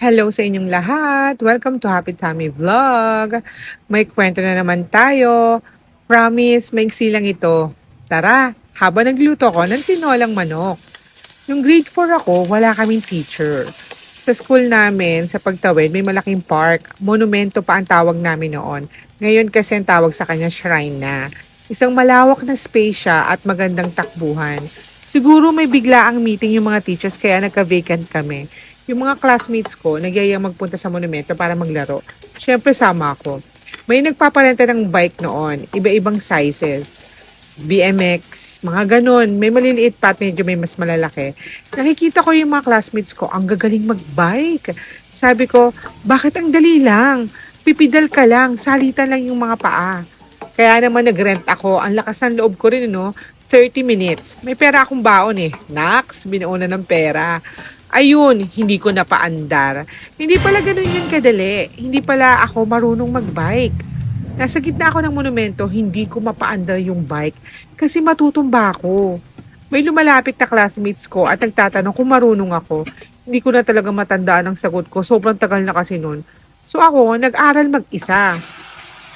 Hello sa inyong lahat! Welcome to Happy Tummy Vlog! May kwento na naman tayo. Promise, maiksi lang ito. Tara, habang nagluto ko ng tinolang manok. Yung grade 4 ako, wala kaming teacher. Sa school namin, sa Pagtawid, may malaking park. Monumento pa ang tawag namin noon. Ngayon kasi ang tawag sa kanya shrine na. Isang malawak na space siya at magandang takbuhan. Siguro may bigla ang meeting yung mga teachers kaya nagka-vacant kami. Yung mga classmates ko, nagyayang magpunta sa monumento para maglaro. Siyempre sama ako. May nagpaparenta ng bike noon, iba-ibang sizes. BMX, mga ganon. May maliliit pa at medyo may mas malalaki. Nakikita ko yung mga classmates ko, ang gagaling magbike. Sabi ko, bakit ang dali lang? Pipidal ka lang, salitan lang yung mga paa. Kaya naman nag-rent ako. Ang lakas ng loob ko rin, 30 minutes. May pera akong baon eh. Naks, binuuna ng pera. Ayun, hindi ko napaandar. Hindi pala ganun yun kadali. Hindi pala ako marunong magbike. Nasa gitna ako ng monumento, hindi ko mapaandar yung bike kasi matutumba ako. May lumalapit na classmates ko at nagtatanong kung marunong ako. Hindi ko na talaga matandaan ang sagot ko. Sobrang tagal na kasi nun. So ako, nag-aral mag-isa.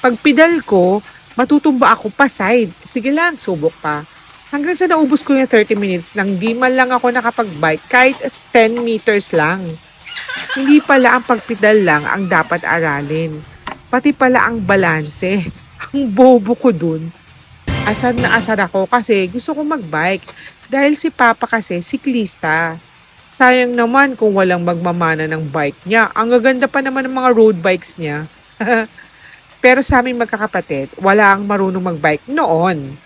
Pag pedal ko, matutumba ako pa side. Sige lang, subok pa. Hanggang sa naubos ko yung 30 minutes nang di man lang ako nakapag-bike kahit 10 meters lang. Hindi pala ang pagpedal lang ang dapat aralin. Pati pala ang balanse. Ang bobo ko dun. Asar na asar ako kasi gusto ko mag-bike. Dahil si Papa kasi siklista. Sayang naman kung walang magmamana ng bike niya. Ang gaganda pa naman ng mga road bikes niya. Pero sa aming magkakapatid, wala ang marunong mag-bike noon.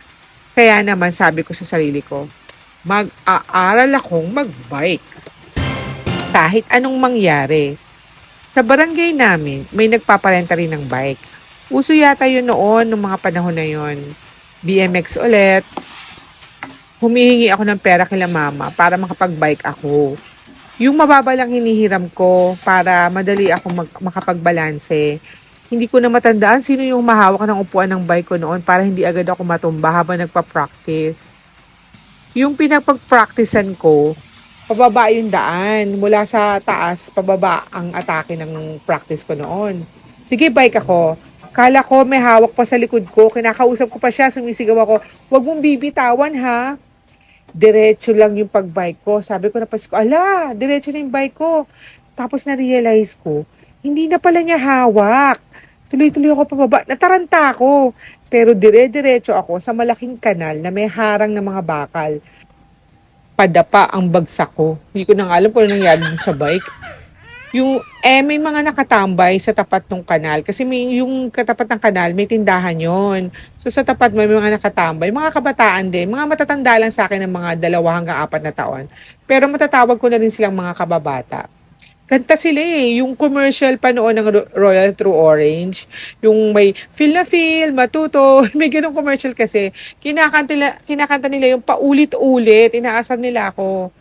Kaya naman sabi ko sa sarili ko, mag-aaral akong mag-bike. Kahit anong mangyari. Sa barangay namin, may nagpaparenta rin ng bike. Uso yata yun noon, nung mga panahon na yun. BMX ulit. Humihingi ako ng pera kila mama para makapag-bike ako. Yung mababa lang hinihiram ko para madali ako makapagbalanse. Hindi ko na matandaan sino yung mahawak ng upuan ng bike ko noon para hindi agad ako matumba habang nagpa-practice. Yung pinapag-practicean ko, pababa yung daan. Mula sa taas, pababa ang atake ng practice ko noon. Sige, bike ako. Kala ko may hawak pa sa likod ko. Kinakausap ko pa siya, sumisigaw ako, "Huwag mong bibitawan ha." Diretso lang yung pag-bike ko. Sabi ko na Pasko, ala, diretso na yung bike ko. Tapos na-realize ko, hindi na pala niya hawak. Tuloy-tuloy ako pababa. Nataranta ako. Pero dire-diretso ako sa malaking kanal na may harang ng mga bakal. Padapa ang bagsak ko. Hindi ko na nga alam kung ano nangyari dun sa bike. May mga nakatambay sa tapat ng kanal. Kasi yung katapat ng kanal, may tindahan yon. So sa tapat may mga nakatambay. Mga kabataan din. Mga matatanda lang sa akin ng mga 2 hanggang 4 na taon. Pero matatawag ko na rin silang mga kababata. Kanta sila eh. Yung commercial pa noon ng Royal True Orange. Yung may feel na feel, matuto. May ganong commercial kasi. Kinakanta nila yung paulit-ulit. Inaasar nila ako.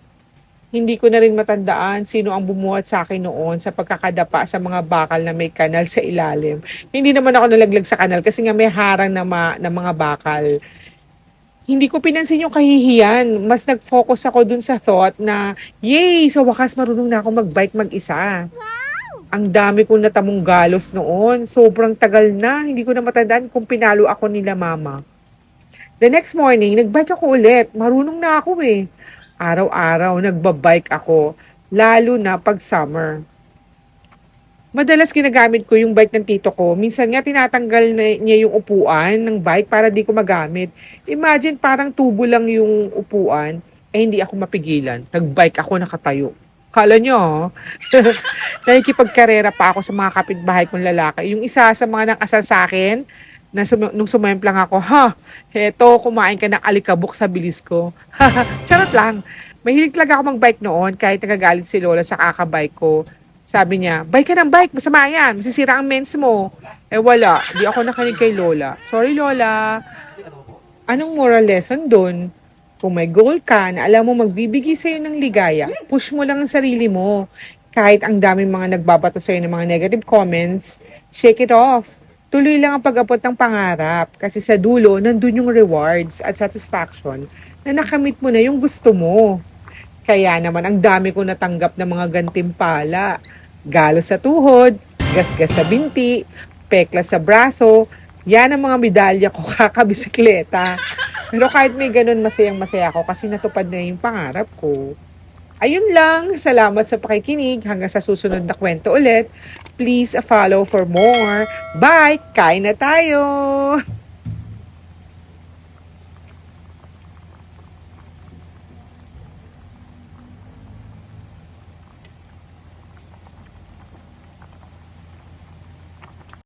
Hindi ko na rin matandaan sino ang bumuhat sa akin noon sa pagkakadapa sa mga bakal na may kanal sa ilalim. Hindi naman ako nalaglag sa kanal kasi nga may harang na mga bakal. Hindi ko pinansin yung kahihiyan. Mas nag-focus ako dun sa thought na, yay, sa wakas marunong na ako mag-bike mag-isa. Ang dami kong natamong galos noon. Sobrang tagal na. Hindi ko na matandaan kung pinalo ako nila mama. The next morning, nag-bike ako ulit. Marunong na ako eh. Araw-araw, nagbabike ako. Lalo na pag summer. Madalas ginagamit ko yung bike ng tito ko. Minsan nga tinatanggal niya yung upuan ng bike para di ko magamit. Imagine parang tubo lang yung upuan, hindi ako mapigilan. Nagbike ako nakatayo. Kala nyo, nakikipagkarera pa ako sa mga kapitbahay kong lalaki. Yung isa sa mga nakasal sa akin, nung sumemplang ako, heto, kumain ka ng alikabok sa bilis ko. Charot lang. Mahilig talaga ako mag-bike noon kahit nagagalit si Lola sa kakabike ko. Sabi niya, bike ka ng bike, masama yan, masisira ang mens mo. Eh wala, di ako nakinig kay Lola. Sorry Lola. Anong moral lesson dun? Kung may goal ka na alam mo magbibigay sa'yo ng ligaya, push mo lang ang sarili mo. Kahit ang daming mga nagbabato sa'yo ng mga negative comments, shake it off. Tuloy lang ang pag-abot ng pangarap kasi sa dulo, nandun yung rewards at satisfaction na nakamit mo na yung gusto mo. Kaya naman ang dami ko natanggap ng mga gantimpala. galo sa tuhod, gasgas sa binti, peklat sa braso. Yan ang mga medalya ko kakabisikleta. Pero kahit may ganun, masayang masaya ako kasi natupad na yung pangarap ko. Ayun lang, salamat sa pakikinig. Hanggang sa susunod na kwento ulit. Please follow for more. Bye! Kain na tayo!